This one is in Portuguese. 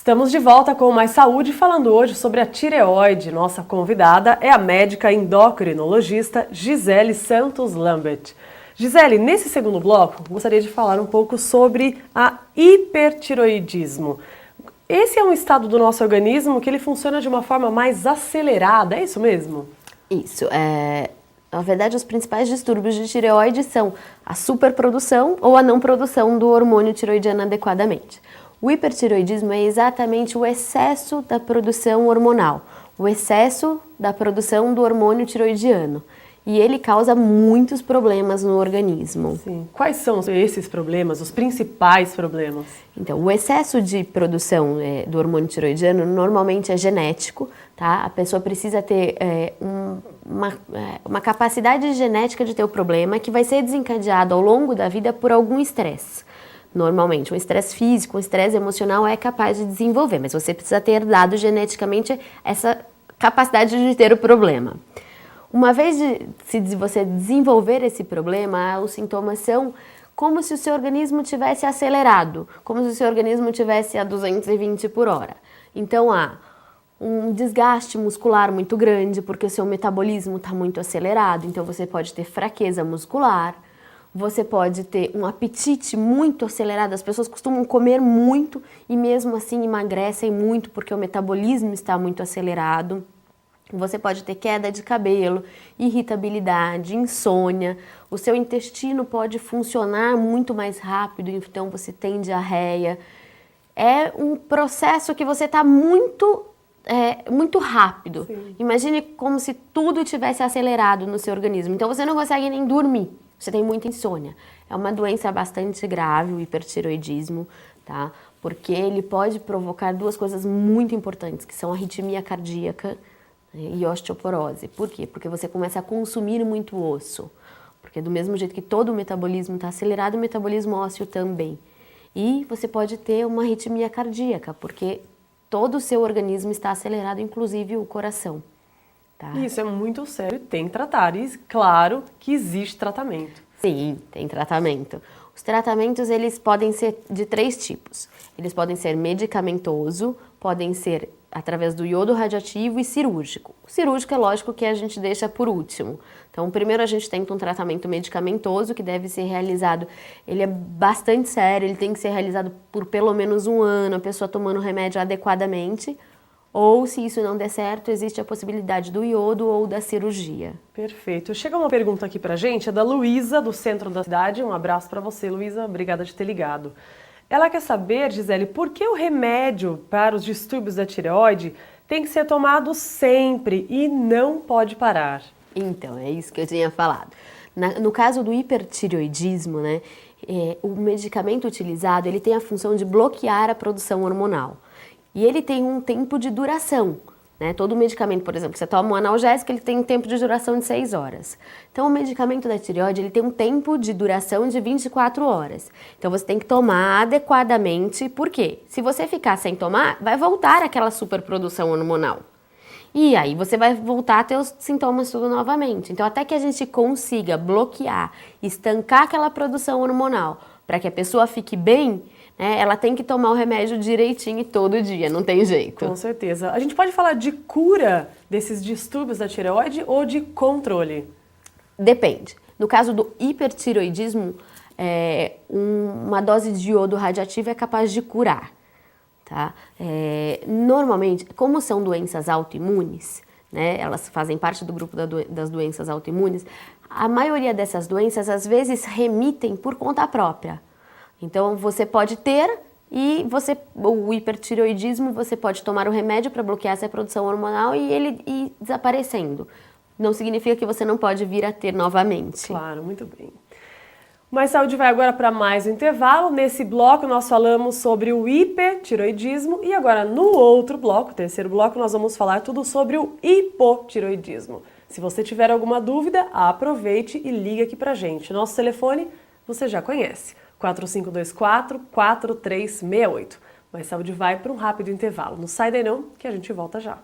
Estamos de volta com Mais Saúde, falando hoje sobre a tireoide. Nossa convidada é a médica endocrinologista Gisele Santos Lambert. Gisele, nesse segundo bloco, gostaria de falar um pouco sobre a hipertireoidismo. Esse é um estado do nosso organismo que ele funciona de uma forma mais acelerada, é isso mesmo? Isso, na verdade, os principais distúrbios de tireoide são a superprodução ou a não produção do hormônio tireoidiano adequadamente. O hipertireoidismo é exatamente o excesso da produção hormonal, o excesso da produção do hormônio tireoidiano. E ele causa muitos problemas no organismo. Sim. Quais são esses problemas, os principais problemas? Então, o excesso de produção do hormônio tireoidiano normalmente é genético, tá? A pessoa precisa ter uma capacidade genética de ter o problema que vai ser desencadeado ao longo da vida por algum estresse. Normalmente, um estresse físico, um estresse emocional é capaz de desenvolver, mas você precisa ter dado geneticamente essa capacidade de ter o problema. Uma vez se você desenvolver esse problema, os sintomas são como se o seu organismo tivesse acelerado, como se o seu organismo tivesse a 220 por hora. Então há um desgaste muscular muito grande, porque o seu metabolismo está muito acelerado, então você pode ter fraqueza muscular, você pode ter um apetite muito acelerado, as pessoas costumam comer muito e mesmo assim emagrecem muito porque o metabolismo está muito acelerado. Você pode ter queda de cabelo, irritabilidade, insônia, o seu intestino pode funcionar muito mais rápido, então você tem diarreia. É um processo que você está muito rápido. Sim. Imagine como se tudo tivesse acelerado no seu organismo, então você não consegue nem dormir, você tem muita insônia. É uma doença bastante grave, o hipertireoidismo, tá? Porque ele pode provocar duas coisas muito importantes, que são a arritmia cardíaca e osteoporose. Por quê? Porque você começa a consumir muito osso. Porque do mesmo jeito que todo o metabolismo está acelerado, o metabolismo ósseo também. E você pode ter uma arritmia cardíaca, porque todo o seu organismo está acelerado, inclusive o coração. Tá? Isso é muito sério e tem que tratar. E claro que existe tratamento. Sim, tem tratamento. Os tratamentos, eles podem ser de 3 tipos. Eles podem ser medicamentoso, podem ser através do iodo radioativo e cirúrgico. O cirúrgico é lógico que a gente deixa por último. Então, primeiro a gente tenta um tratamento medicamentoso que deve ser realizado, ele é bastante sério, ele tem que ser realizado por pelo menos 1 ano, a pessoa tomando o remédio adequadamente. Ou, se isso não der certo, existe a possibilidade do iodo ou da cirurgia. Perfeito. Chega uma pergunta aqui pra gente, é da Luísa, do centro da cidade. Um abraço para você, Luísa. Obrigada de ter ligado. Ela quer saber, Gisele, por que o remédio para os distúrbios da tireoide tem que ser tomado sempre e não pode parar? Então, é isso que eu tinha falado. No caso do hipertireoidismo, né, o medicamento utilizado ele tem a função de bloquear a produção hormonal. E ele tem um tempo de duração, né? Todo medicamento, por exemplo, você toma um analgésico, ele tem um tempo de duração de 6 horas. Então, o medicamento da tireoide, ele tem um tempo de duração de 24 horas. Então, você tem que tomar adequadamente, por quê? Se você ficar sem tomar, vai voltar aquela superprodução hormonal. E aí, você vai voltar a ter os sintomas tudo novamente. Então, até que a gente consiga bloquear, estancar aquela produção hormonal, para que a pessoa fique bem, ela tem que tomar o remédio direitinho todo dia, não tem jeito. Com certeza. A gente pode falar de cura desses distúrbios da tireoide ou de controle? Depende. No caso do hipertireoidismo, uma dose de iodo radioativo é capaz de curar. Tá? Normalmente, como são doenças autoimunes, né, elas fazem parte do grupo das doenças autoimunes, a maioria dessas doenças às vezes remitem por conta própria. Então, você pode ter o hipertireoidismo, você pode tomar o remédio para bloquear essa produção hormonal e ele ir desaparecendo. Não significa que você não pode vir a ter novamente. Claro, muito bem. Mais Saúde vai agora para mais um intervalo. Nesse bloco nós falamos sobre o hipertireoidismo e agora no outro bloco, terceiro bloco, nós vamos falar tudo sobre o hipotireoidismo. Se você tiver alguma dúvida, aproveite e ligue aqui pra gente. Nosso telefone você já conhece. 4524-4368. Mais Saúde vai para um rápido intervalo. Não sai daí não, que a gente volta já.